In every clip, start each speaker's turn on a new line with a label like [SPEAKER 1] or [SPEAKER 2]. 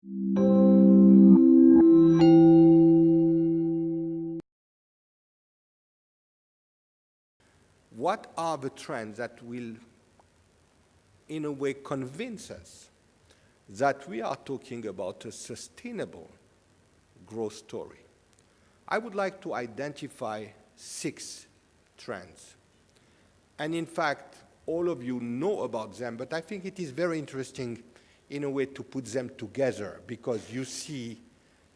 [SPEAKER 1] What are the trends that will, in a way, convince us that we are talking about a sustainable growth story? I would like to identify 6 trends. And in fact, all of you know about them, but I think it is very interesting in a way to put them together, because you see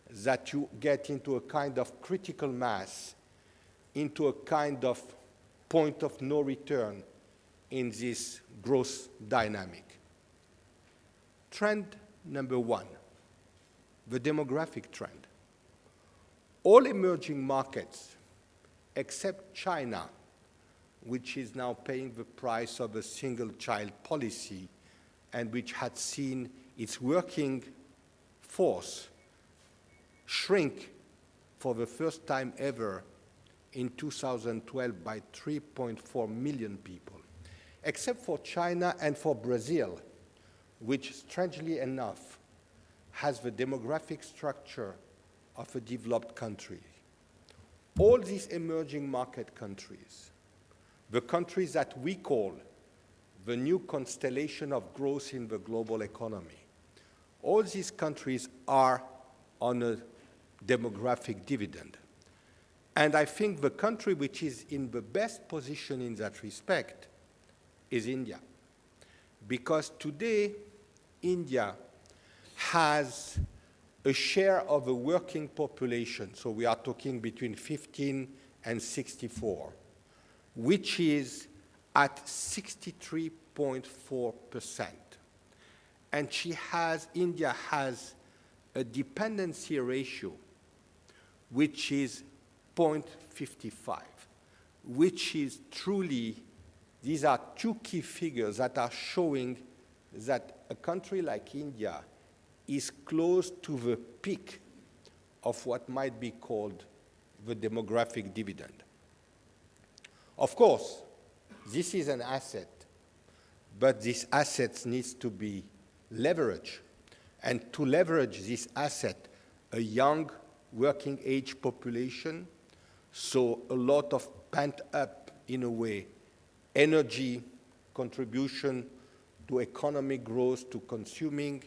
[SPEAKER 1] that you get into a kind of critical mass, into a kind of point of no return in this growth dynamic. Trend number 1, the demographic trend. All emerging markets, except China, which is now paying the price of a single-child policy and which had seen its working force shrink for the first time ever in 2012 by 3.4 million people, except for China and for Brazil, which, strangely enough, has the demographic structure of a developed country. All these emerging market countries, the countries that we call the new constellation of growth in the global economy, all these countries are on a demographic dividend. And I think the country which is in the best position in that respect is India. Because today, India has a share of the working population, so we are talking between 15 and 64, which is at 63.4%. And India has a dependency ratio which is 0.55, which is truly, these are 2 key figures that are showing that a country like India is close to the peak of what might be called the demographic dividend. Of course, this is an asset, but this asset needs to be leveraged. And to leverage this asset, a young working age population, so a lot of pent up, in a way, energy contribution to economic growth, to consuming,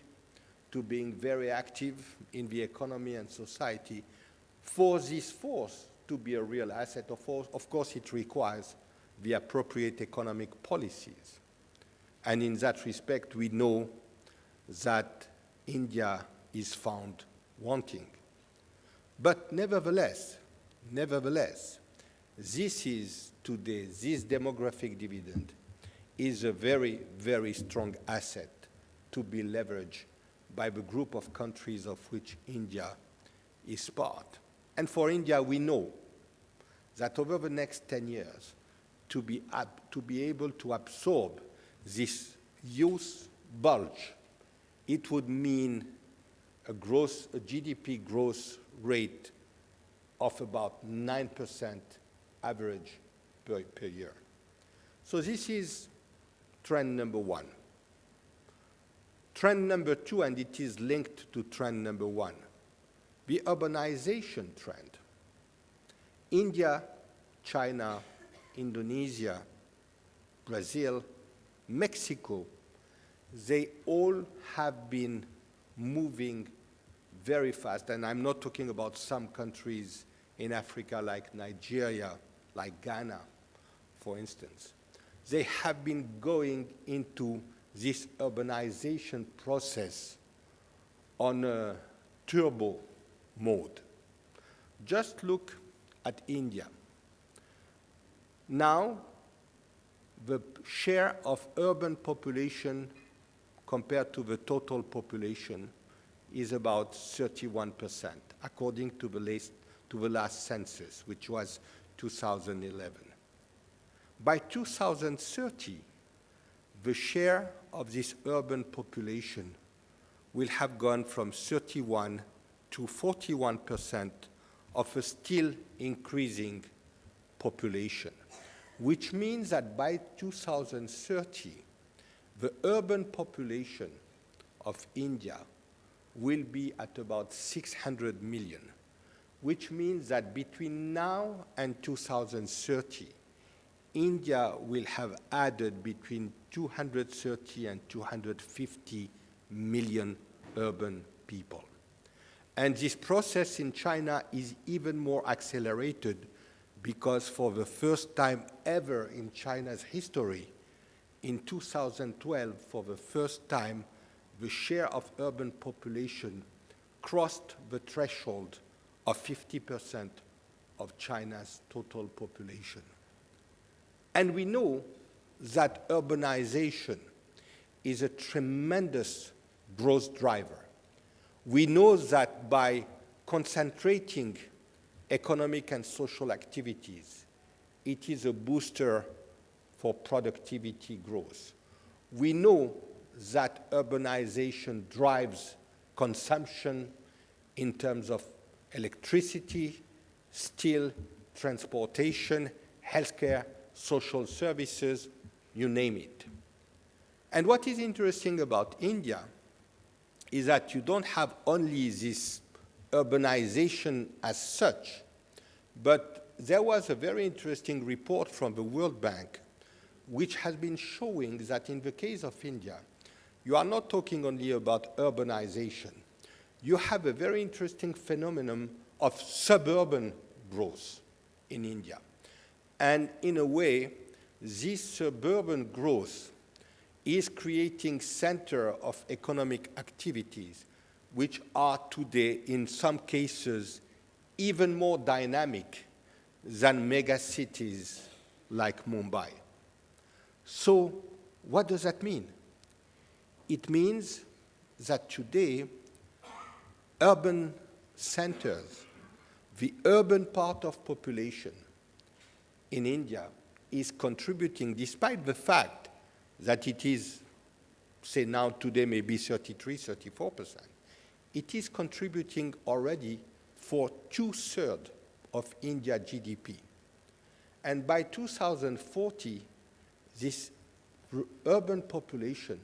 [SPEAKER 1] to being very active in the economy and society. For this force to be a real asset, of course, it requires the appropriate economic policies. And in that respect, we know that India is found wanting. But nevertheless, this is today, this demographic dividend is a very, very strong asset to be leveraged by the group of countries of which India is part. And for India, we know that over the next 10 years, to be able to absorb this youth bulge, it would mean a GDP growth rate of about 9% average per year. So this is trend number 1. Trend number 2, and it is linked to trend number 1, the urbanization trend. India, China, Indonesia, Brazil, Mexico, they all have been moving very fast. And I'm not talking about some countries in Africa like Nigeria, like Ghana, for instance. They have been going into this urbanization process on a turbo mode. Just look at India. Now, the share of urban population compared to the total population is about 31%, according to the last census, which was 2011. By 2030, the share of this urban population will have gone from 31 to 41% of a still increasing population, which means that by 2030, the urban population of India will be at about 600 million, which means that between now and 2030, India will have added between 230 and 250 million urban people. And this process in China is even more accelerated because for the first time ever in China's history, in 2012, for the first time, the share of urban population crossed the threshold of 50% of China's total population. And we know that urbanization is a tremendous growth driver. We know that by concentrating economic and social activities, it is a booster for productivity growth. We know that urbanization drives consumption in terms of electricity, steel, transportation, healthcare, social services, you name it. And what is interesting about India is that you don't have only this urbanization as such, but there was a very interesting report from the World Bank which has been showing that in the case of India, you are not talking only about urbanization. You have a very interesting phenomenon of suburban growth in India. And in a way, this suburban growth is creating center of economic activities, which are today, in some cases, even more dynamic than megacities like Mumbai. So what does that mean? It means that today, urban centers, the urban part of population in India is contributing, despite the fact that it is, say now today maybe 33, 34%, it is contributing already for 2/3 of India GDP. And by 2040, this urban population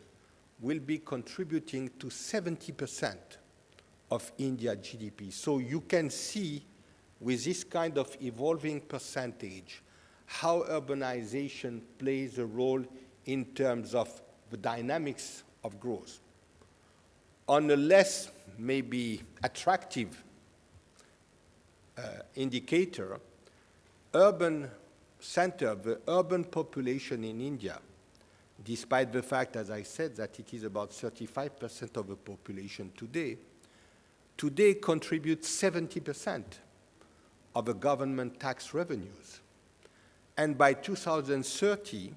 [SPEAKER 1] will be contributing to 70% of India GDP. So you can see with this kind of evolving percentage how urbanization plays a role in terms of the dynamics of growth. On a less maybe attractive indicator, urban center, the urban population in India, despite the fact, as I said, that it is about 35% of the population today contributes 70% of the government tax revenues. And by 2030,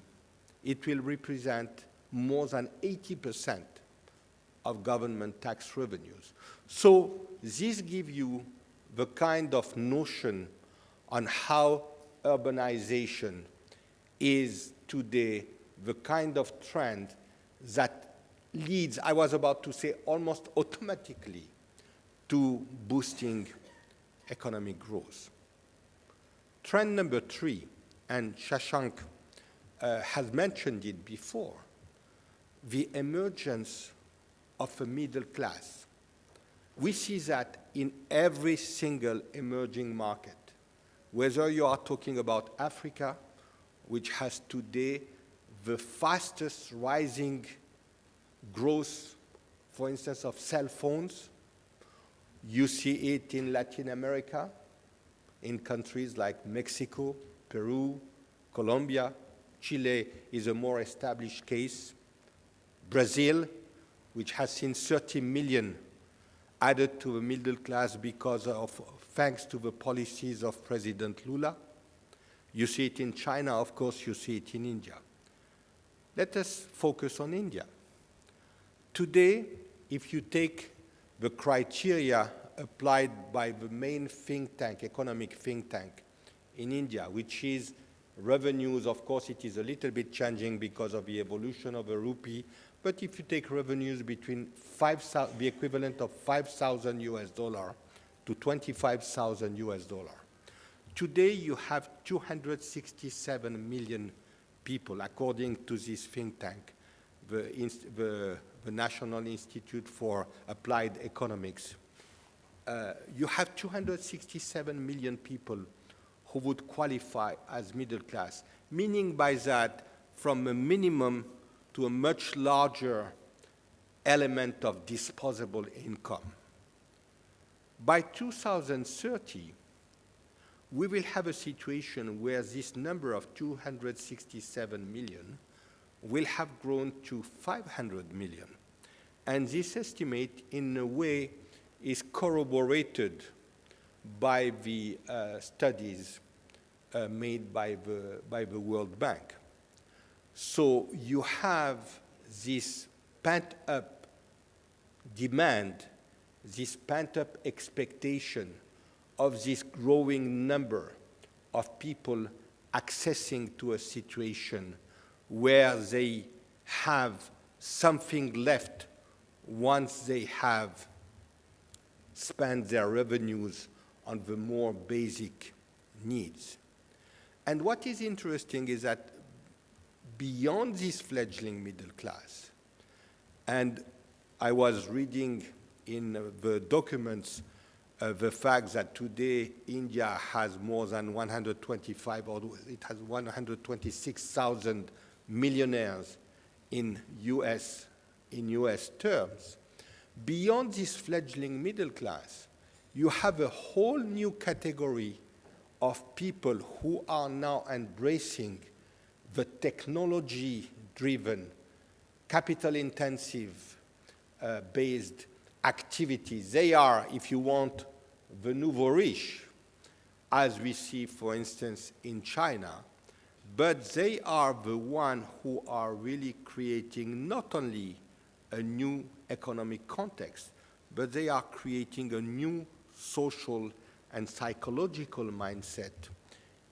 [SPEAKER 1] it will represent more than 80% of government tax revenues. So this gives you the kind of notion on how urbanization is today the kind of trend that leads, I was about to say, almost automatically to boosting economic growth. Trend number 3, and Shashank has mentioned it before, the emergence of a middle class. We see that in every single emerging market, whether you are talking about Africa, which has today the fastest rising growth, for instance, of cell phones. You see it in Latin America, in countries like Mexico, Peru, Colombia. Chile is a more established case. Brazil, which has seen 30 million added to the middle class because of, thanks to the policies of President Lula. You see it in China, of course, you see it in India. Let us focus on India. Today, if you take the criteria applied by the main think tank, economic think tank in India, which is revenues, of course, it is a little bit changing because of the evolution of the rupee, but if you take revenues between the equivalent of $5,000 to $25,000, today you have 267 million people, according to this think tank. The the National Institute for Applied Economics, you have 267 million people who would qualify as middle class, meaning by that from a minimum to a much larger element of disposable income. By 2030, we will have a situation where this number of 267 million will have grown to 500 million. And this estimate, in a way, is corroborated by the studies made by the World Bank. So you have this pent-up demand, this pent-up expectation of this growing number of people accessing to a situation where they have something left once they have spent their revenues on the more basic needs. And what is interesting is that beyond this fledgling middle class, and I was reading in the documents the fact that today India has more than 125, or it has 126,000 millionaires in US terms. Beyond this fledgling middle class, you have a whole new category of people who are now embracing the technology-driven, capital-intensive based activities. They are, if you want, the nouveau riche, as we see, for instance, in China, but they are the ones who are really creating not only a new economic context, but they are creating a new social and psychological mindset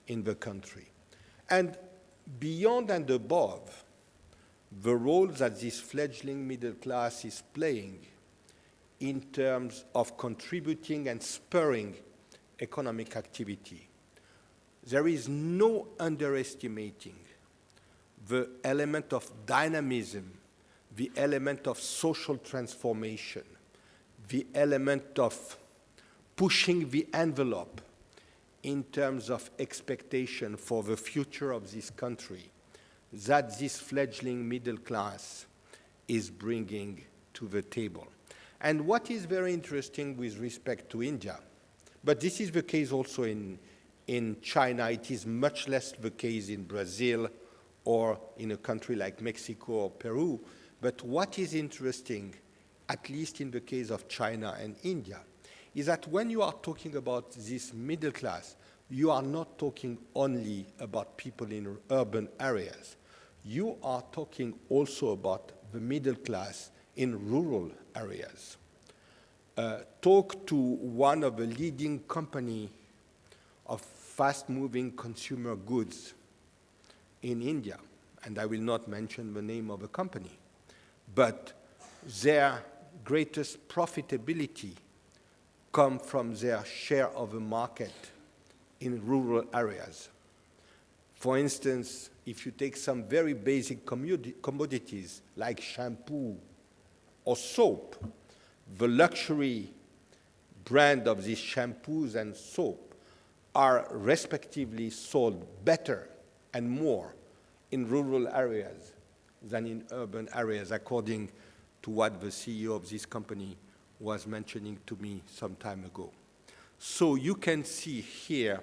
[SPEAKER 1] in the country. And beyond and above the role that this fledgling middle class is playing in terms of contributing and spurring economic activity, there is no underestimating the element of dynamism, the element of social transformation, the element of pushing the envelope in terms of expectation for the future of this country that this fledgling middle class is bringing to the table. And what is very interesting with respect to India, but this is the case also in China, it is much less the case in Brazil or in a country like Mexico or Peru, but what is interesting, at least in the case of China and India, is that when you are talking about this middle class, you are not talking only about people in urban areas. You are talking also about the middle class in rural areas. Talk to one of the leading company of fast-moving consumer goods in India, and I will not mention the name of the company, but their greatest profitability come from their share of the market in rural areas. For instance, if you take some very basic commodities like shampoo or soap, the luxury brand of these shampoos and soap are respectively sold better and more in rural areas than in urban areas, according to what the CEO of this company was mentioning to me some time ago. So you can see here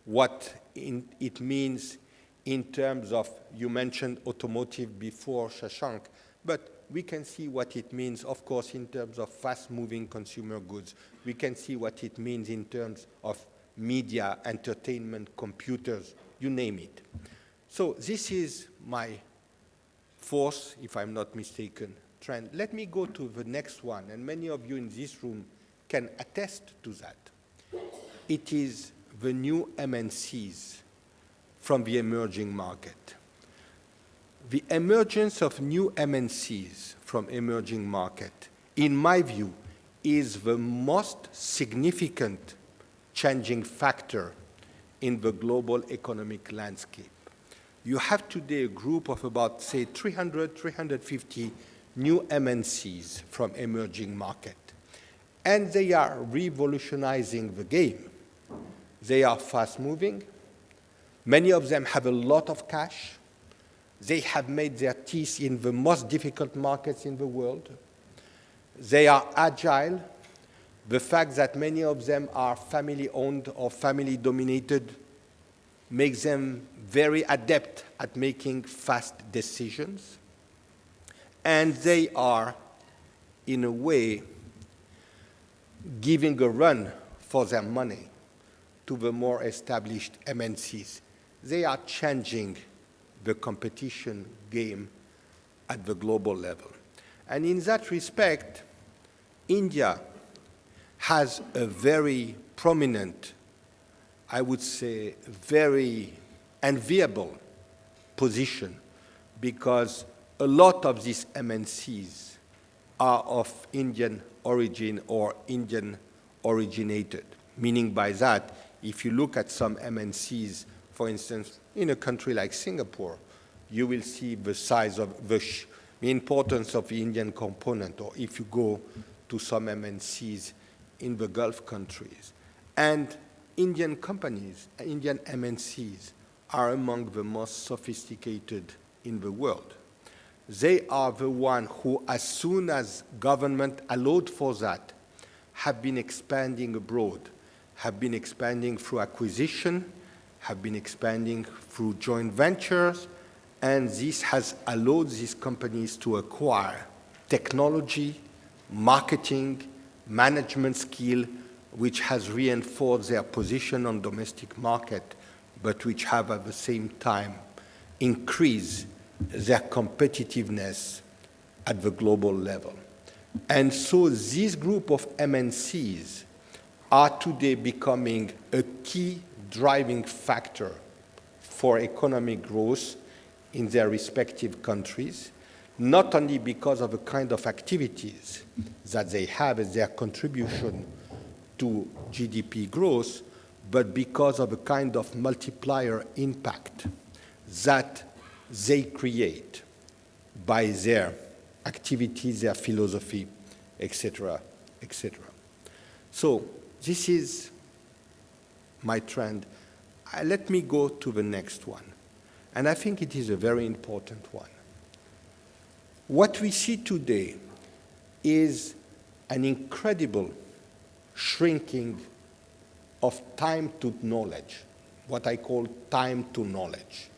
[SPEAKER 1] what it means in terms of, you mentioned automotive before, Shashank, but we can see what it means, of course, in terms of fast-moving consumer goods. We can see what it means in terms of media, entertainment, computers, you name it. So this is my fourth, if I'm not mistaken, trend. Let me go to the next one, and many of you in this room can attest to that. It is the new MNCs from the emerging market. The emergence of new MNCs from emerging market, in my view, is the most significant changing factor in the global economic landscape. You have today a group of about, say, 300, 350 new MNCs from emerging markets. And they are revolutionizing the game. They are fast-moving. Many of them have a lot of cash. They have made their teeth in the most difficult markets in the world. They are agile. The fact that many of them are family-owned or family-dominated makes them very adept at making fast decisions. And they are, in a way, giving a run for their money to the more established MNCs. They are changing the competition game at the global level. And in that respect, India has a very prominent, I would say, very enviable position, because a lot of these MNCs are of Indian origin or Indian originated, meaning by that, if you look at some MNCs, for instance, in a country like Singapore, you will see the size of the importance of the Indian component, or if you go to some MNCs in the Gulf countries. And Indian companies, Indian MNCs, are among the most sophisticated in the world. They are the ones who, as soon as government allowed for that, have been expanding abroad, have been expanding through acquisition, have been expanding through joint ventures, and this has allowed these companies to acquire technology, marketing, management skill, which has reinforced their position on domestic market, but which have at the same time increased their competitiveness at the global level. And so this group of MNCs are today becoming a key driving factor for economic growth in their respective countries, not only because of the kind of activities that they have as their contribution to GDP growth, but because of the kind of multiplier impact that they create by their activities, their philosophy, etc., etc. So this is my trend. Let me go to the next one. And I think it is a very important one. What we see today is an incredible shrinking of time to knowledge, what I call time to knowledge.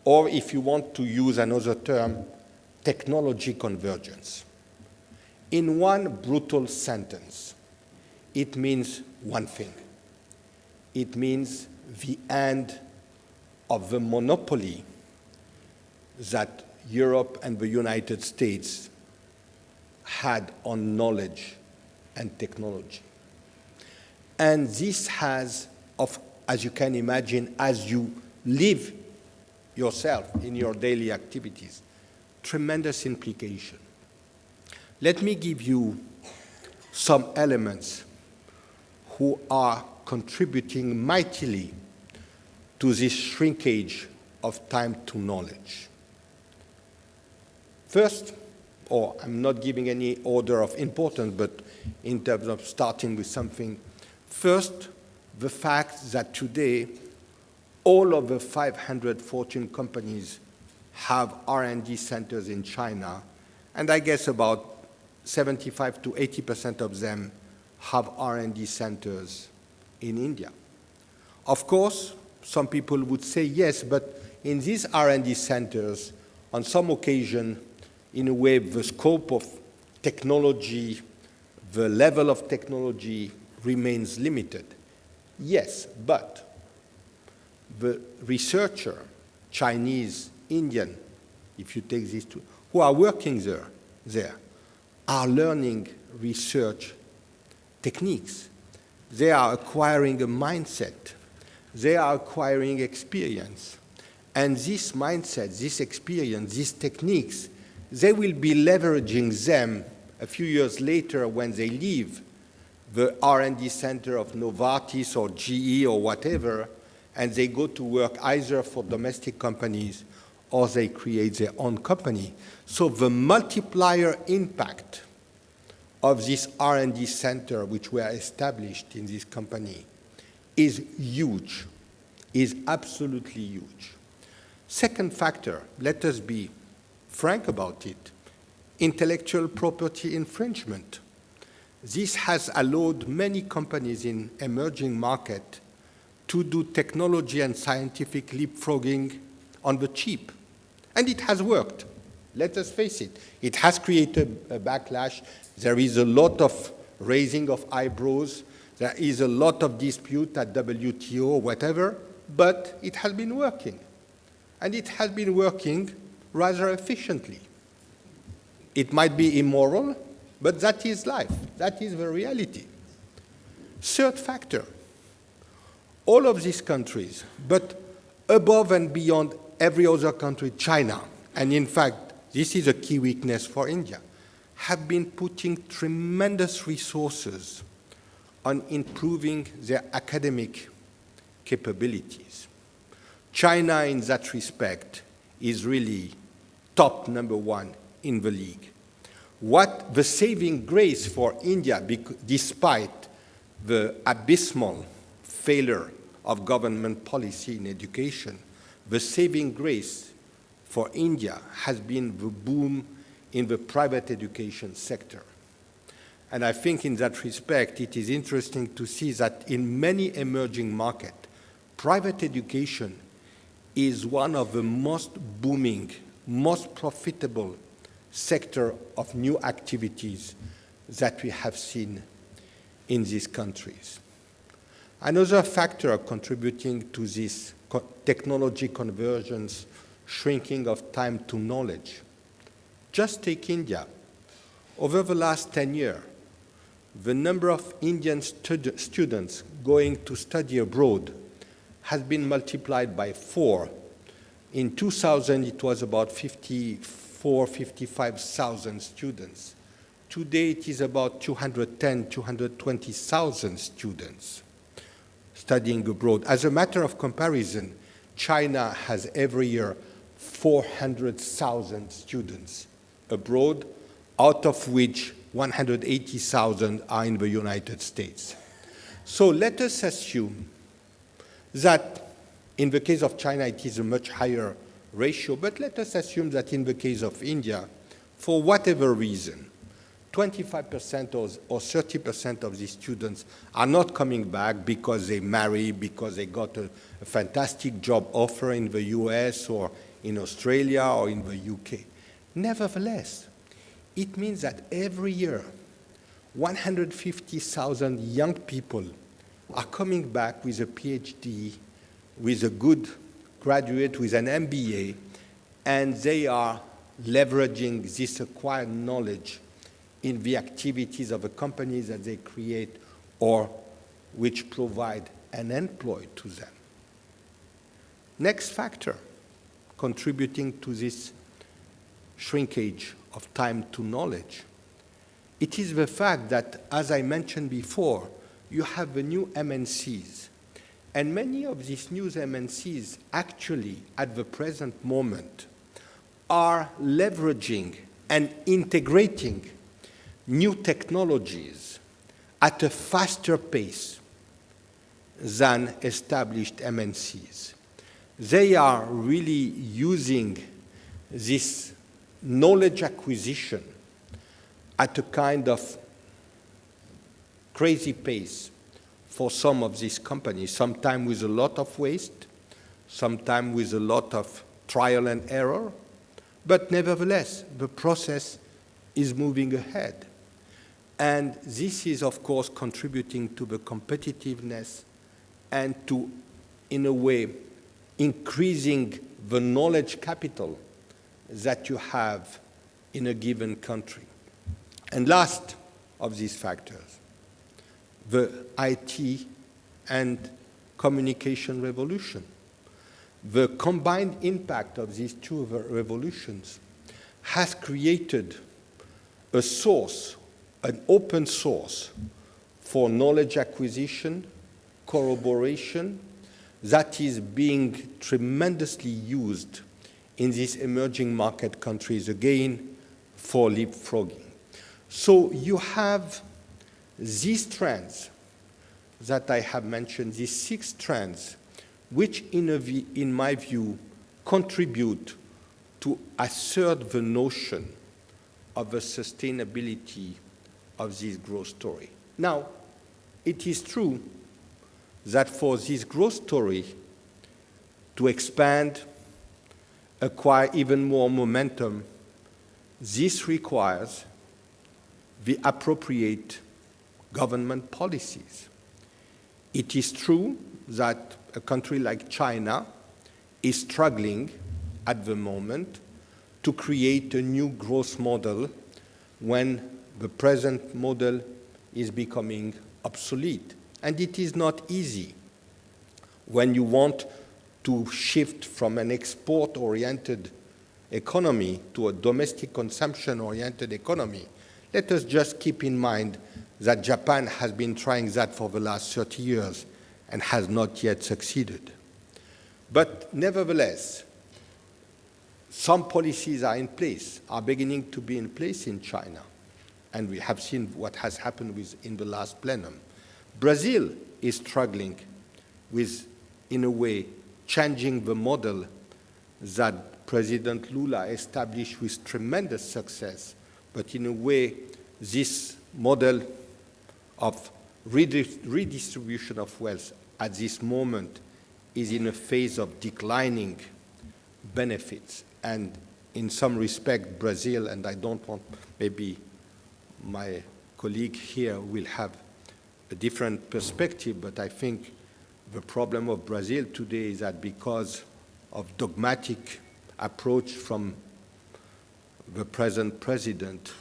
[SPEAKER 1] Or if you want to use another term, technology convergence. In one brutal sentence, it means one thing. It means the end of the monopoly that Europe and the United States had on knowledge and technology. And this has, as you can imagine, as you live yourself in your daily activities, tremendous implication. Let me give you some elements who are contributing mightily to this shrinkage of time to knowledge. First, or I'm not giving any order of importance, but in terms of starting with something, first, the fact that today all of the 500 Fortune companies have R&D centers in China, and I guess about 75 to 80% of them have R&D centers in India. Of course, some people would say yes, but in these R&D centers, on some occasion, in a way, the scope of technology, the level of technology remains limited. Yes, but the researcher, Chinese, Indian, if you take these two, who are working there are learning research techniques. They are acquiring a mindset. They are acquiring experience. And this mindset, this experience, these techniques, they will be leveraging them a few years later when they leave the R&D center of Novartis or GE or whatever, and they go to work either for domestic companies or they create their own company. So the multiplier impact of this R&D center which were established in this company is huge, is absolutely huge. Second factor, let us be frank about it, intellectual property infringement. This has allowed many companies in emerging markets to do technology and scientific leapfrogging on the cheap. And it has worked. Let us face it. It has created a backlash. There is a lot of raising of eyebrows. There is a lot of dispute at WTO or whatever, but it has been working. And it has been working rather efficiently. It might be immoral, but that is life. That is the reality. Third factor, all of these countries, but above and beyond every other country, China, and in fact, this is a key weakness for India, have been putting tremendous resources on improving their academic capabilities. China, in that respect, is really top number one in the league. What the saving grace for India, despite the abysmal failure of government policy in education, the saving grace for India has been the boom in the private education sector. And I think in that respect, it is interesting to see that in many emerging markets, private education is one of the most booming, most profitable sector of new activities that we have seen in these countries. Another factor contributing to this technology convergence, shrinking of time to knowledge. Just take India. Over the last 10 years, the number of Indian students going to study abroad has been multiplied by 4. In 2000, it was about 55,000 students. Today, it is about 210, 220,000 students studying abroad. As a matter of comparison, China has every year 400,000 students abroad, out of which 180,000 are in the United States. So let us assume that in the case of China, it is a much higher ratio, but let us assume that in the case of India, for whatever reason, 25% or 30% of these students are not coming back because they marry, because they got a fantastic job offer in the US or in Australia or in the UK. Nevertheless, it means that every year, 150,000 young people are coming back with a PhD, with a good graduate, with an MBA, and they are leveraging this acquired knowledge in the activities of the companies that they create or which provide an employ to them. Next factor contributing to this shrinkage of time to knowledge, it is the fact that, as I mentioned before, you have the new MNCs. And many of these new MNCs actually, at the present moment, are leveraging and integrating new technologies at a faster pace than established MNCs. They are really using this knowledge acquisition at a kind of crazy pace for some of these companies, sometimes with a lot of waste, sometimes with a lot of trial and error, but nevertheless, the process is moving ahead. And this is, of course, contributing to the competitiveness and to, in a way, increasing the knowledge capital that you have in a given country. And last of these factors, the IT and communication revolution. The combined impact of these two revolutions has created a source, an open source for knowledge acquisition, corroboration, that is being tremendously used in these emerging market countries again for leapfrogging. So you have these trends that I have mentioned, these 6 trends, which in my view contribute to assert the notion of the sustainability of this growth story. Now, it is true that for this growth story to expand, acquire even more momentum, this requires the appropriate government policies. It is true that a country like China is struggling at the moment to create a new growth model when the present model is becoming obsolete. And it is not easy when you want to shift from an export-oriented economy to a domestic consumption-oriented economy. Let us just keep in mind that Japan has been trying that for the last 30 years and has not yet succeeded. But nevertheless, some policies are in place, are beginning to be in place in China. And we have seen what has happened in the last plenum. Brazil is struggling with, in a way, changing the model that President Lula established with tremendous success. But in a way, this model of redistribution of wealth at this moment is in a phase of declining benefits. And in some respect, Brazil, and I don't want, maybe my colleague here will have a different perspective, but I think the problem of Brazil today is that because of dogmatic approach from the present president,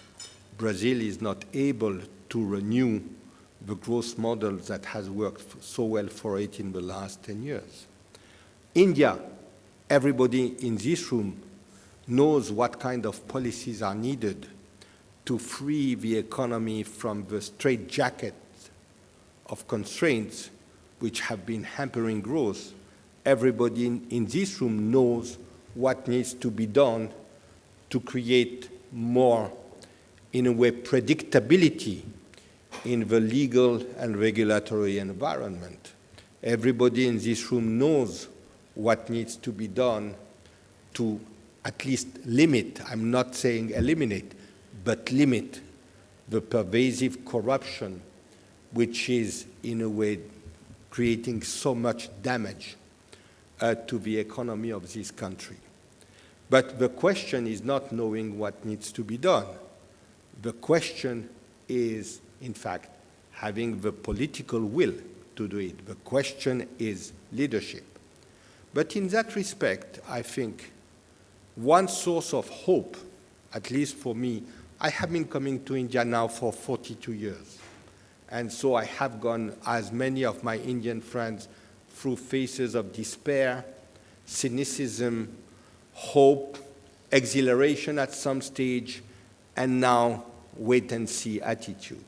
[SPEAKER 1] Brazil is not able to renew the growth model that has worked so well for it in the last 10 years. India, everybody in this room knows what kind of policies are needed to free the economy from the straitjacket of constraints which have been hampering growth. Everybody in this room knows what needs to be done to create more, in a way, predictability in the legal and regulatory environment. Everybody in this room knows what needs to be done to at least limit, I'm not saying eliminate, but limit the pervasive corruption which is, in a way, creating so much damage to the economy of this country. But the question is not knowing what needs to be done. The question is, in fact, having the political will to do it. The question is leadership. But in that respect, I think one source of hope, at least for me, I have been coming to India now for 42 years. And so I have gone, as many of my Indian friends, through phases of despair, cynicism, hope, exhilaration at some stage, and now wait-and-see attitude.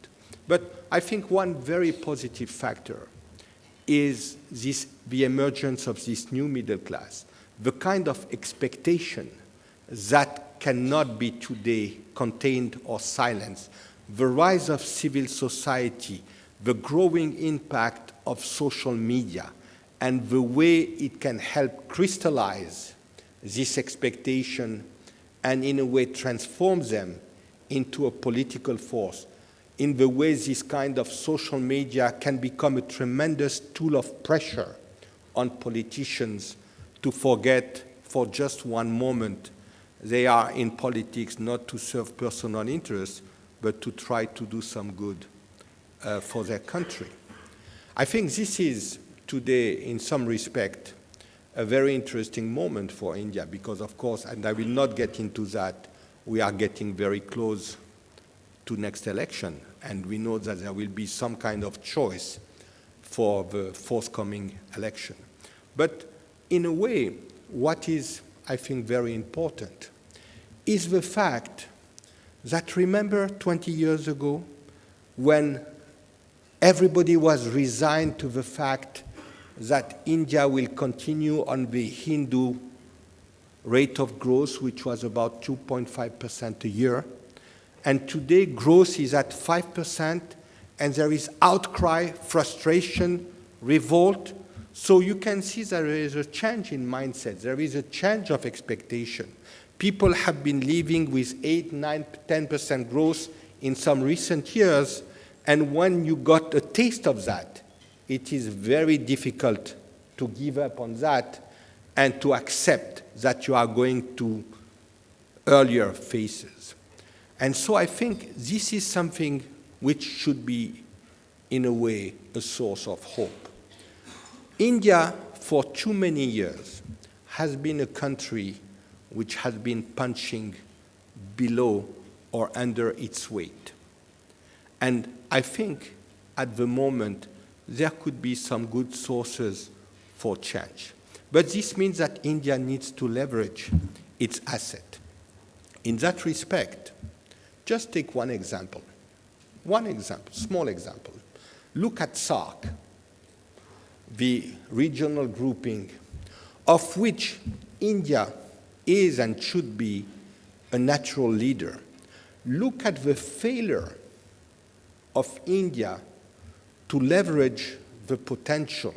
[SPEAKER 1] But I think one very positive factor is the emergence of this new middle class, the kind of expectation that cannot be today contained or silenced, the rise of civil society, the growing impact of social media, and the way it can help crystallize this expectation and in a way transform them into a political force, in the way this kind of social media can become a tremendous tool of pressure on politicians to forget for just one moment they are in politics not to serve personal interests, but to try to do some good for their country. I think this is today, in some respect, a very interesting moment for India because, of course, and I will not get into that, we are getting very close to next election, and we know that there will be some kind of choice for the forthcoming election. But in a way, what is, I think, very important is the fact that, remember 20 years ago when everybody was resigned to the fact that India will continue on the Hindu rate of growth, which was about 2.5% a year. And today, growth is at 5%, and there is outcry, frustration, revolt. So you can see there is a change in mindset. There is a change of expectation. People have been living with 8, 9, 10% growth in some recent years, and when you got a taste of that, it is very difficult to give up on that and to accept that you are going to earlier phases. And so I think this is something which should be, in a way, a source of hope. India, for too many years, has been a country which has been punching below or under its weight. And I think at the moment there could be some good sources for change. But this means that India needs to leverage its asset. In that respect, just take one example, small example. Look at SAARC, the regional grouping of which India is and should be a natural leader. Look at the failure of India to leverage the potential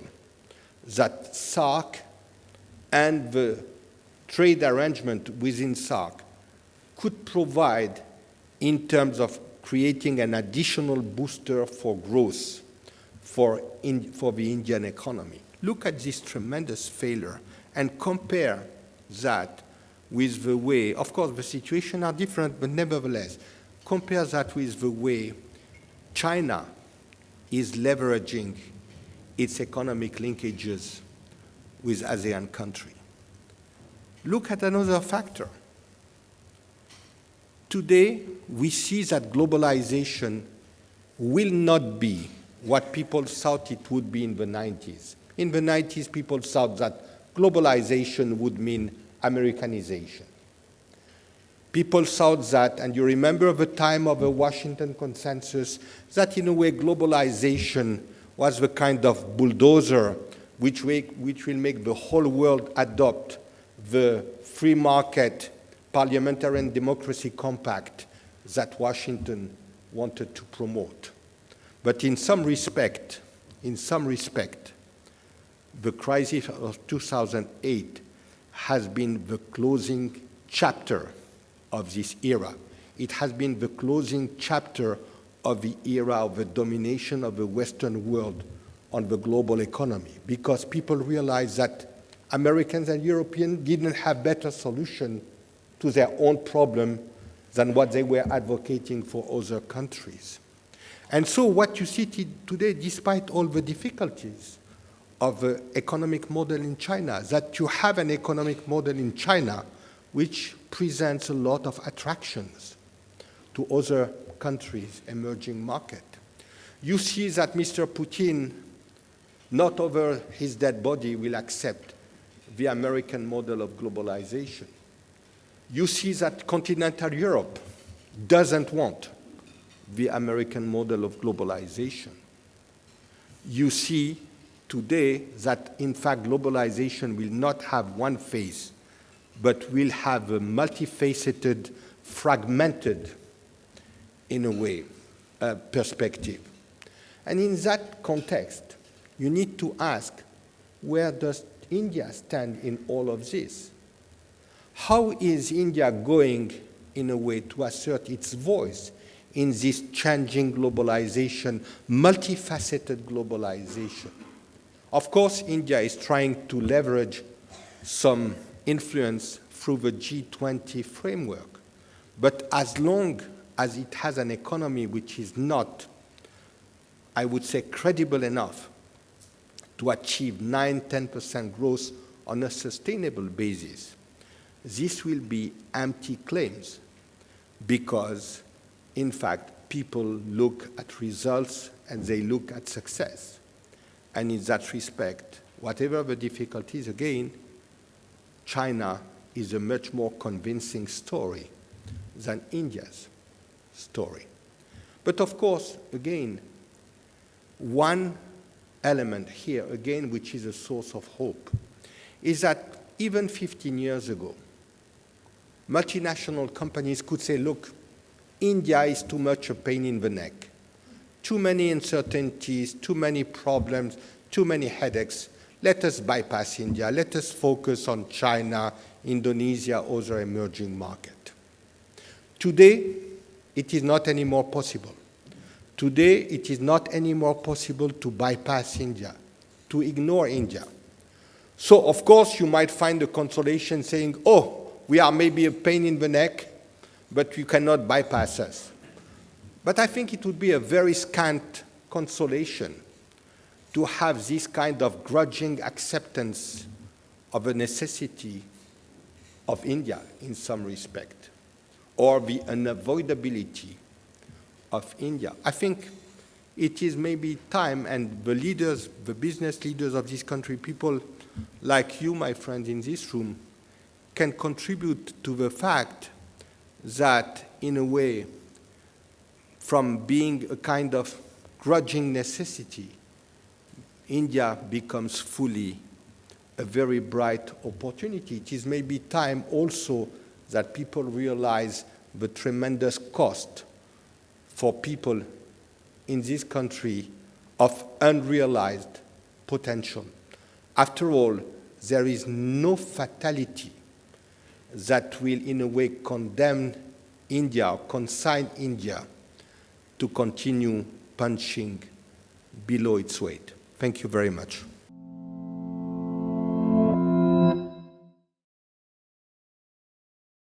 [SPEAKER 1] that SAARC and the trade arrangement within SAARC could provide in terms of creating an additional booster for growth for the Indian economy. Look at this tremendous failure and compare that with the way, of course the situations are different, but nevertheless, compare that with the way China is leveraging its economic linkages with ASEAN countries. Look at another factor. Today, we see that globalization will not be what people thought it would be in the 90s. In the 90s, people thought that globalization would mean Americanization. People thought that, and you remember the time of the Washington Consensus, that in a way globalization was the kind of bulldozer which will make the whole world adopt the free market parliamentarian democracy compact that Washington wanted to promote. But in some respect, the crisis of 2008 has been the closing chapter of this era. It has been the closing chapter of the era of the domination of the Western world on the global economy, because people realized that Americans and Europeans didn't have better solution to their own problem than what they were advocating for other countries. And so what you see today, despite all the difficulties of the economic model in China, that you have an economic model in China which presents a lot of attractions to other countries' emerging market. You see that Mr. Putin, not over his dead body, will accept the American model of globalization. You see that continental Europe doesn't want the American model of globalization. You see today that, in fact, globalization will not have one face, but will have a multifaceted, fragmented, in a way, perspective. And in that context, you need to ask, where does India stand in all of this? How is India going, in a way, to assert its voice in this changing globalization, multifaceted globalization? Of course, India is trying to leverage some influence through the G20 framework. But as long as it has an economy which is not, I would say, credible enough to achieve 9–10% growth on a sustainable basis, this will be empty claims because, in fact, people look at results and they look at success. And in that respect, whatever the difficulties, again, China is a much more convincing story than India's story. But of course, again, one element here, again, which is a source of hope, is that even 15 years ago, multinational companies could say, look, India is too much a pain in the neck. Too many uncertainties, too many problems, too many headaches. Let us bypass India. Let us focus on China, Indonesia, other emerging markets. Today, it is not anymore possible. Today, it is not anymore possible to bypass India, to ignore India. So, of course, you might find a consolation saying, oh, we are maybe a pain in the neck, but you cannot bypass us. But I think it would be a very scant consolation to have this kind of grudging acceptance of a necessity of India in some respect, or the unavoidability of India. I think it is maybe time, and the leaders, the business leaders of this country, people like you, my friends, in this room, can contribute to the fact that, in a way, from being a kind of grudging necessity, India becomes fully a very bright opportunity. It is maybe time also that people realize the tremendous cost for people in this country of unrealized potential. After all, there is no fatality that will, in a way, condemn India or consign India to continue punching below its weight. Thank you very much.